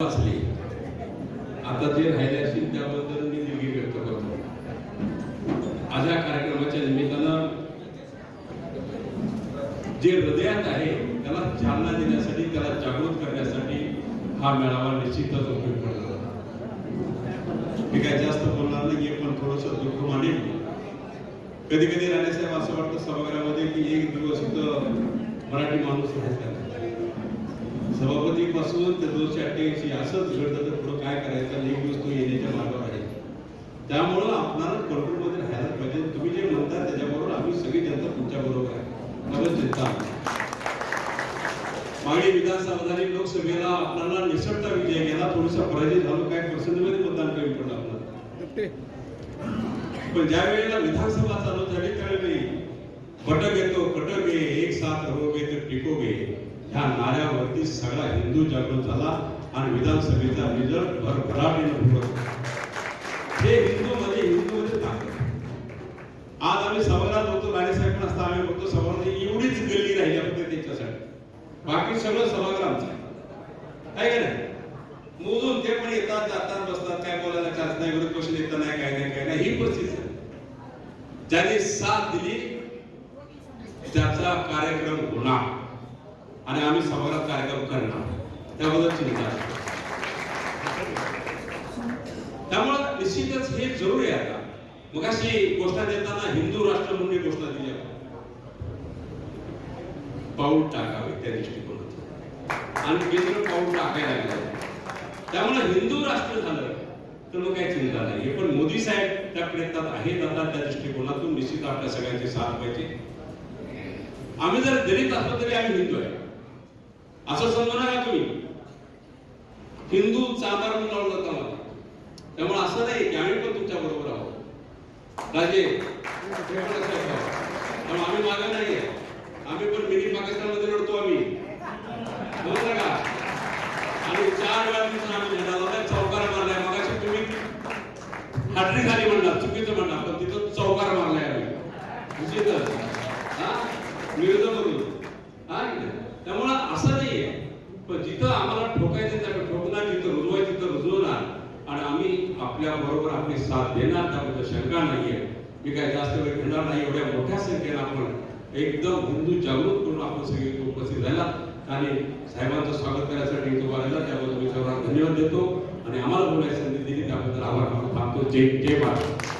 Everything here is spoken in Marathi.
असली आता जे राहिले असतील त्याबद्दल मी दिलगिरी व्यक्त करतो. आज या कार्यक्रमाच्या निमित्तानं जे हृदयात आहे त्याला चालना देण्यासाठी, त्याला जागृत करण्यासाठी हा मेळावा निश्चितच उपयोग पडतो. मी काय जास्त बोलणार नाही, पण थोडंसं दुःख मानेल. कधी कधी राणेसाहेब असं वाटतं सभागृहामध्ये की एक दिवस इथं मराठी माणूस राहायचा, सभापती पासून ते 288 असंच घडतं तर पुढं काय करायचं, एक दिवस तो येण्याच्या मार्गावर आहे. त्यामुळं आपल्याला कंट्रोलमध्ये राहायला पाहिजे. तुम्ही जे म्हणता त्याच्याबरोबर आम्ही सगळी जनता तुमच्या बरोबर आहे. मला चिंता मागणी विधानसभा लोकसभेला आपल्याला निसटता विजय गेला, थोडासा पराजय झालो, काय पर्सेंटमध्ये मतदान कमी पडलं आपल्याला. पण ज्या वेळेला विधानसभा चालू झाली त्यावेळी फटक येतो फटक ये, एक साथ रहोगे तर टिकोगे, ह्या नाऱ्यावरती सगळा हिंदू जागृत झाला आणि विधानसभेचा रिझल्ट भरभराटीने पुढे. हे हिंदूमध्ये ताकद. आज आम्ही सभागृहात होतो, राणेसाहेब असता आम्ही बघतो सभागृहात एवढीच गल्ली राहिली फक्त त्यांच्यासाठी, बाकी सगळं सभागृह आमचं आहे का नाही. मोजून ते पण येतात जातात बसतात, काय बोलायला चान्स नाही, विरोध पक्ष देत नाही, काय नाही ही परिस्थिती आहे. ज्याने साथ दिली त्याचा कार्यक्रम होणार आणि आम्ही सभागृहात कार्यक्रम करणार, त्याबद्दल चिंता आहे. त्यामुळे निश्चितच हे जरुरी आहे. आता मग अशी घोषणा देताना हिंदू राष्ट्र म्हणून घोषणा दिली, पाऊल टाकावे त्या दृष्टिकोनातून आणि केंद्र पाऊल टाकायला लागले. त्यामुळे हिंदू राष्ट्र झालं तर मग काही चिंता नाही. पण मोदी साहेब त्या प्रयत्नात आहेत. आता त्या दृष्टिकोनातून निश्चित आपल्या सगळ्यांची साथ पाहिजे. आम्ही जर दलित असलो तरी आम्ही हिंदू आहे असं समजू नका तुम्ही. हिंदू चांदार म्हणून लावलं जातं मला. त्यामुळे असं नाही की आम्ही पण तुमच्या बरोबर आहोत. राजे त्यामुळे आम्ही मागे नाहीये. आम्ही पण मिनी पाकिस्तानमध्ये लढतो आम्ही, बरोबर का. आणि 4 वेळा आम्ही झेंडा लावलाय, चौकार मारलाय. मगाशी तुम्ही हाटरी झाली म्हणणार, चुकीचं म्हणणार, पण तिथं चौकार मारलाय आम्ही निश्चितच विरोध करून. त्यामुळं असं नाहीये, पण जिथं आम्हाला ठोकायचं त्याकडे ठोकणार, जिथं रुजवायचं तिथं रुजवणार आणि आम्ही आपल्या बरोबर आपली साथ देणार, त्याबद्दल शंका नाहीये. मी काय जास्त वेळ घेणार नाही. एवढ्या मोठ्या संख्येनं आपण एकदम हिंदू जागृत करून आपण सगळे उपस्थित राहिला आणि साहेबांचं स्वागत करण्यासाठी इथं उभा राहिला, त्याबद्दल मी सर्वांना धन्यवाद देतो आणि आम्हाला बोलायची संधी दिली त्याबद्दल आभार मानतो. जय जय भारत.